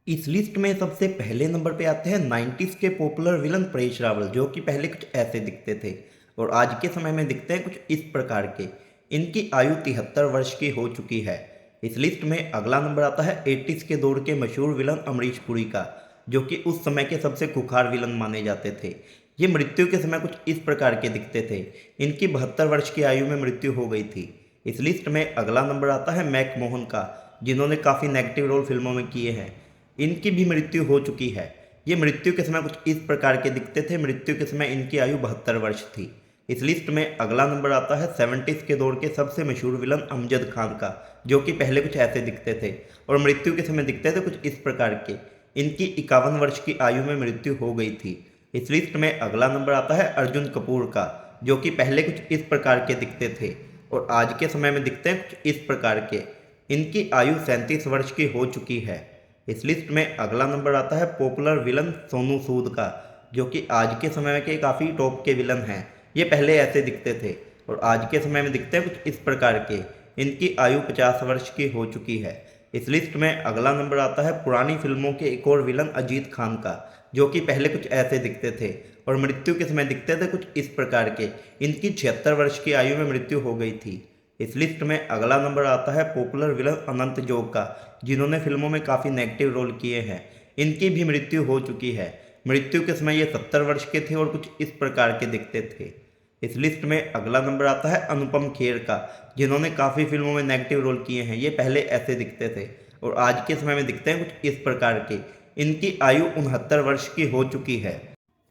इस लिस्ट में सबसे पहले नंबर पे आते हैं 90s के पॉपुलर विलन परेश रावल, जो कि पहले कुछ ऐसे दिखते थे और आज के समय में दिखते हैं कुछ इस प्रकार के। इनकी आयु 73 वर्ष की हो चुकी है। इस लिस्ट में अगला नंबर आता है 80s के दौर के मशहूर विलन अमरीश पुरी का, जो कि उस समय के सबसे खुखार विलन माने जाते थे। ये मृत्यु के समय कुछ इस प्रकार के दिखते थे। इनकी 72 वर्ष की आयु में मृत्यु हो गई थी। इस लिस्ट में अगला नंबर आता है मैक मोहन का, जिन्होंने काफ़ी नेगेटिव रोल फिल्मों में किए हैं। इनकी भी मृत्यु हो चुकी है। ये मृत्यु के समय कुछ इस प्रकार के दिखते थे। मृत्यु के समय इनकी आयु 72 वर्ष थी। इस लिस्ट में अगला नंबर आता है 70s के दौर के सबसे मशहूर विलन अमजद खान का, जो कि पहले कुछ ऐसे दिखते थे और मृत्यु के समय दिखते थे कुछ इस प्रकार के। इनकी 51 वर्ष की आयु में मृत्यु हो गई थी। इस लिस्ट में अगला नंबर आता है अर्जुन कपूर का, जो कि पहले कुछ इस प्रकार के दिखते थे और आज के समय में दिखते हैं कुछ इस प्रकार के। इनकी आयु 37 वर्ष की हो चुकी है। इस लिस्ट में अगला नंबर आता है पॉपुलर विलन सोनू सूद का, जो कि आज के समय के काफ़ी टॉप के विलन हैं। ये पहले ऐसे दिखते थे और आज के समय में दिखते हैं कुछ इस प्रकार के। इनकी आयु 50 वर्ष की हो चुकी है। इस लिस्ट में अगला नंबर आता है पुरानी फिल्मों के एक और विलन अजीत खान का, जो कि पहले कुछ ऐसे दिखते थे और मृत्यु के समय दिखते थे कुछ इस प्रकार के। इनकी 76 वर्ष की आयु में मृत्यु हो गई थी। इस लिस्ट में अगला नंबर आता है पॉपुलर विलन अनंत जोग का, जिन्होंने फिल्मों में काफ़ी नेगेटिव रोल किए हैं। इनकी भी मृत्यु हो चुकी है। मृत्यु के समय ये 70 वर्ष के थे और कुछ इस प्रकार के दिखते थे। इस लिस्ट में अगला नंबर आता है अनुपम खेर का, जिन्होंने काफ़ी फिल्मों में नेगेटिव रोल किए हैं। ये पहले ऐसे दिखते थे और आज के समय में दिखते हैं कुछ इस प्रकार के। इनकी आयु 69 वर्ष की हो चुकी है।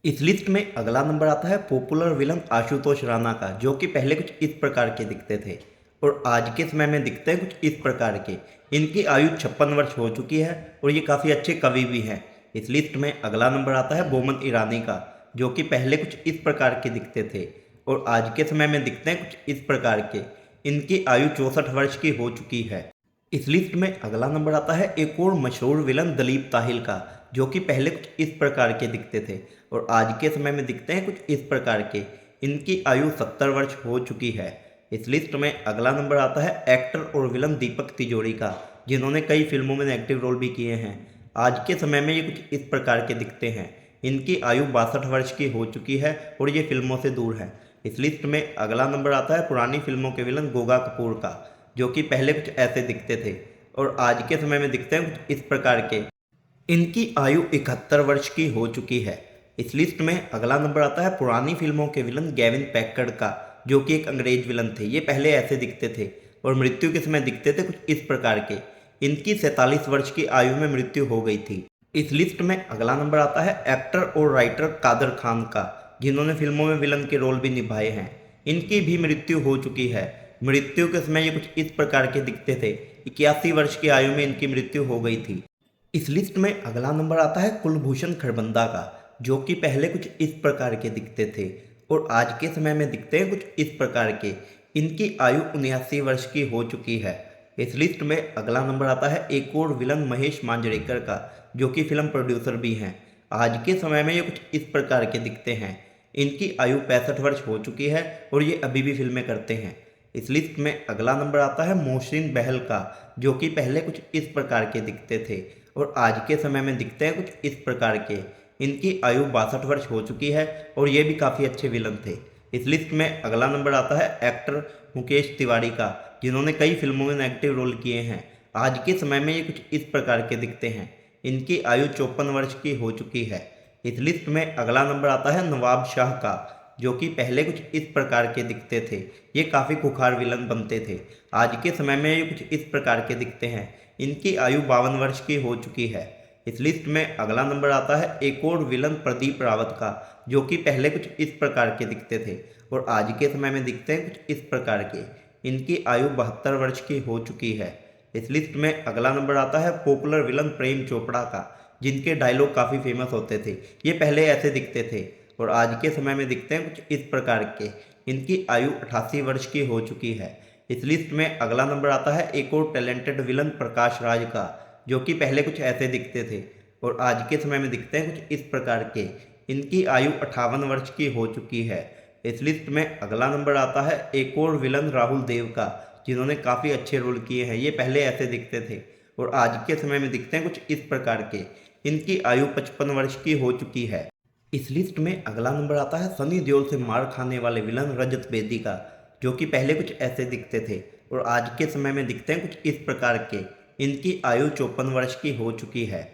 इस लिस्ट में अगला नंबर आता है पॉपुलर विलन आशुतोष राणा का, जो कि पहले कुछ इस प्रकार के दिखते थे और आज के समय में दिखते हैं कुछ इस प्रकार के। इनकी आयु 56 वर्ष हो चुकी है और ये काफ़ी अच्छे कवि भी हैं। इस लिस्ट में अगला नंबर आता है बोमन ईरानी का, जो कि पहले कुछ इस प्रकार के दिखते थे और आज के समय में दिखते हैं कुछ इस प्रकार के। इनकी आयु 64 वर्ष की हो चुकी है। इस लिस्ट में अगला नंबर आता है एक और मशहूर विलन दलीप ताहिल का, जो कि पहले कुछ इस प्रकार के दिखते थे और आज के समय में दिखते हैं कुछ इस प्रकार के। इनकी आयु 70 वर्ष हो चुकी है। इस लिस्ट में अगला नंबर आता है एक्टर और विलन दीपक तिजोरी का, जिन्होंने कई फिल्मों में नेगेटिव रोल भी किए हैं। आज के समय में ये कुछ इस प्रकार के दिखते हैं। इनकी आयु 62 वर्ष की हो चुकी है और ये फिल्मों से दूर है। इस लिस्ट में अगला नंबर आता है पुरानी फिल्मों के विलन गोगा कपूर का, जो कि पहले कुछ ऐसे दिखते थे और आज के समय में दिखते हैं कुछ इस प्रकार के। इनकी आयु 71 वर्ष की हो चुकी है। इस लिस्ट में अगला नंबर आता है पुरानी फिल्मों के विलन गेविन पैकर्ड का, जो कि एक अंग्रेज विलन थे। ये पहले ऐसे दिखते थे और मृत्यु के समय दिखते थे कुछ इस प्रकार के। इनकी 47 वर्ष की आयु में मृत्यु हो गई थी। इस लिस्ट में अगला नंबर आता है एक्टर और राइटर कादर खान का, जिन्होंने फिल्मों में विलन के रोल भी निभाए हैं। इनकी भी मृत्यु हो चुकी है। मृत्यु के समय ये कुछ इस प्रकार के दिखते थे। 81 वर्ष की आयु में इनकी मृत्यु हो गई थी। इस लिस्ट में अगला नंबर आता है कुलभूषण खरबंदा का, जो कि पहले कुछ इस प्रकार के दिखते थे और आज के समय में दिखते हैं कुछ इस प्रकार के। इनकी आयु 79 वर्ष की हो चुकी है। इस लिस्ट में अगला नंबर आता है एक और विलन महेश मांजरेकर का, जो कि फिल्म प्रोड्यूसर भी हैं। आज के समय में ये कुछ इस प्रकार के दिखते हैं। इनकी आयु 65 वर्ष हो चुकी है और ये अभी भी फिल्में करते हैं। इस लिस्ट में अगला नंबर आता है मोहसिन बहल का, जो कि पहले कुछ इस प्रकार के दिखते थे और आज के समय में दिखते हैं कुछ इस प्रकार के। इनकी आयु 62 वर्ष हो चुकी है और ये भी काफ़ी अच्छे विलन थे। इस लिस्ट में अगला नंबर आता है एक्टर मुकेश तिवारी का, जिन्होंने कई फिल्मों में नेगेटिव रोल किए हैं। आज के समय में ये कुछ इस प्रकार के दिखते हैं। इनकी आयु 54 वर्ष की हो चुकी है। इस लिस्ट में अगला नंबर आता है नवाब शाह का, जो कि पहले कुछ इस प्रकार के दिखते थे। ये काफ़ी खुखार विलन बनते थे। आज के समय में ये कुछ इस प्रकार के दिखते हैं। इनकी आयु 52 वर्ष की हो चुकी है। इस लिस्ट में अगला नंबर आता है एक और विलन प्रदीप रावत का, जो कि पहले कुछ इस प्रकार के दिखते थे और आज के समय में दिखते हैं कुछ इस प्रकार के। इनकी आयु 72 वर्ष की हो चुकी है। इस लिस्ट में अगला नंबर आता है पॉपुलर विलन प्रेम चोपड़ा का, जिनके डायलॉग काफ़ी फेमस होते थे। ये पहले ऐसे दिखते थे और आज के समय में दिखते हैं कुछ इस प्रकार के। इनकी आयु 88 वर्ष की हो चुकी है। इस लिस्ट में अगला नंबर आता है एक और टैलेंटेड विलन प्रकाश राज का, जो कि पहले कुछ ऐसे दिखते थे और आज के समय में दिखते हैं कुछ इस प्रकार के। इनकी आयु 58 वर्ष की हो चुकी है। इस लिस्ट में अगला नंबर आता है एक और विलन राहुल देव का, जिन्होंने काफ़ी अच्छे रोल किए हैं। ये पहले ऐसे दिखते थे और आज के समय में दिखते हैं कुछ इस प्रकार के। इनकी आयु 55 वर्ष की हो चुकी है। इस लिस्ट में अगला नंबर आता है सनी देओल से मार खाने वाले विलन रजत बेदी का, जो कि पहले कुछ ऐसे दिखते थे और आज के समय में दिखते हैं कुछ इस प्रकार के। इनकी आयु 54 वर्ष की हो चुकी है।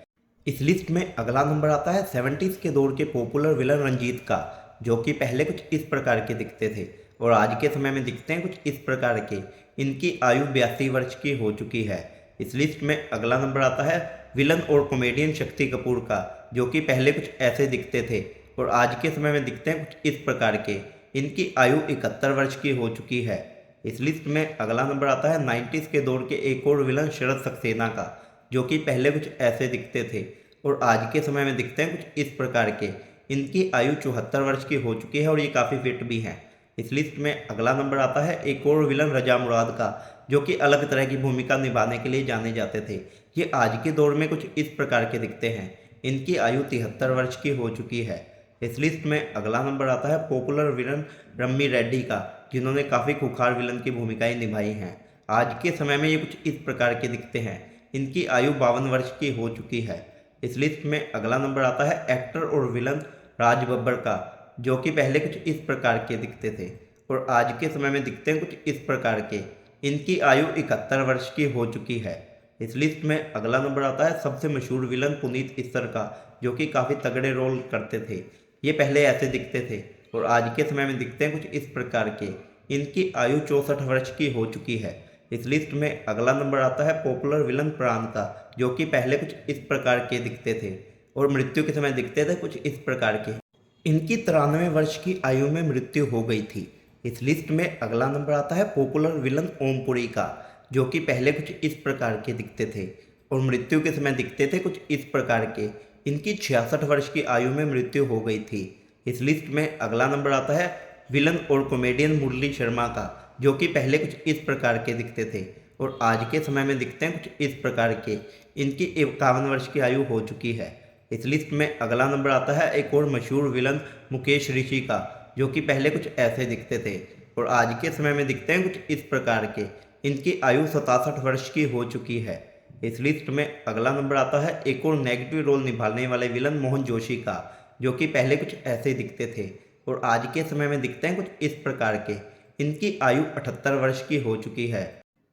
इस लिस्ट में अगला नंबर आता है 70s के दौर के पॉपुलर विलन रंजीत का, जो कि पहले कुछ इस प्रकार के दिखते थे और आज के समय में दिखते हैं कुछ इस प्रकार के। इनकी आयु 82 वर्ष की हो चुकी है। इस लिस्ट में अगला नंबर आता है विलन और कॉमेडियन शक्ति कपूर का, जो कि पहले कुछ ऐसे दिखते थे और आज के समय में दिखते हैं कुछ इस प्रकार के। इनकी आयु 71 वर्ष की हो चुकी है। इस लिस्ट में अगला नंबर आता है 90s के दौर के एक और विलन शरद सक्सेना का, जो कि पहले कुछ ऐसे दिखते थे और आज के समय में दिखते हैं कुछ इस प्रकार के। इनकी आयु 74 वर्ष की हो चुकी है और ये काफ़ी फिट भी हैं। इस लिस्ट में अगला नंबर आता है एक और विलन रजा मुराद का, जो कि अलग तरह की भूमिका निभाने के लिए जाने जाते थे। ये आज के दौर में कुछ इस प्रकार के दिखते हैं। इनकी आयु 73 वर्ष की हो चुकी है। इस लिस्ट में अगला नंबर आता है पॉपुलर विलन रम्मी रेड्डी का, जिन्होंने काफ़ी खूंखार विलन की भूमिकाएं निभाई हैं। आज के समय में ये कुछ इस प्रकार के दिखते हैं। इनकी आयु 52 वर्ष की हो चुकी है। इस लिस्ट में अगला नंबर आता है एक्टर और विलन राज बब्बर का, जो कि पहले कुछ इस प्रकार के दिखते थे और आज के समय में दिखते हैं कुछ इस प्रकार के। इनकी आयु 71 वर्ष की हो चुकी है। इस लिस्ट में अगला नंबर आता है सबसे मशहूर विलन पुनीत इस्सर का, जो कि काफ़ी तगड़े रोल करते थे। ये पहले ऐसे दिखते थे और आज के समय में दिखते हैं कुछ इस प्रकार के। इनकी आयु 64 वर्ष की हो चुकी है। इस लिस्ट में अगला नंबर आता है पॉपुलर विलन प्राण का, जो कि पहले कुछ इस प्रकार के दिखते थे और मृत्यु के समय दिखते थे कुछ इस प्रकार के। इनकी 93 वर्ष की आयु में मृत्यु हो गई थी। इस लिस्ट में अगला नंबर आता है पॉपुलर विलन ओमपुरी का, जो कि पहले कुछ इस प्रकार के दिखते थे और मृत्यु के समय दिखते थे कुछ इस प्रकार के। इनकी 66 वर्ष की आयु में मृत्यु हो गई थी। इस लिस्ट में अगला नंबर आता है विलन और कॉमेडियन मुरली शर्मा का, जो कि पहले कुछ इस प्रकार के दिखते थे और आज के समय में दिखते हैं कुछ इस प्रकार के। इनकी 51 वर्ष की आयु हो चुकी है। इस लिस्ट में अगला नंबर आता है एक और मशहूर विलन मुकेश ऋषि का, जो कि पहले कुछ ऐसे दिखते थे और आज के समय में दिखते हैं कुछ इस प्रकार के। इनकी आयु 67 वर्ष की हो चुकी है। इस लिस्ट में अगला नंबर आता है एक और नेगेटिव रोल निभाने वाले विलन मोहन जोशी का, जो कि पहले कुछ ऐसे दिखते थे और आज के समय में दिखते हैं कुछ इस प्रकार के। इनकी आयु 78 वर्ष की हो चुकी है।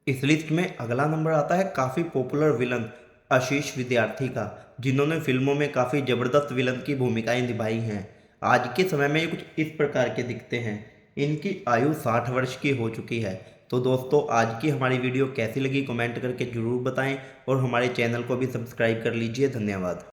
इस लिस्ट में अगला नंबर आता है काफ़ी पॉपुलर विलन आशीष विद्यार्थी का, जिन्होंने फिल्मों में काफ़ी ज़बरदस्त विलन की भूमिकाएं निभाई हैं। आज के समय में ये कुछ इस प्रकार के दिखते हैं। इनकी आयु 60 वर्ष की हो चुकी है। तो दोस्तों, आज की हमारी वीडियो कैसी लगी कमेंट करके ज़रूर बताएं और हमारे चैनल को भी सब्सक्राइब कर लीजिए। धन्यवाद।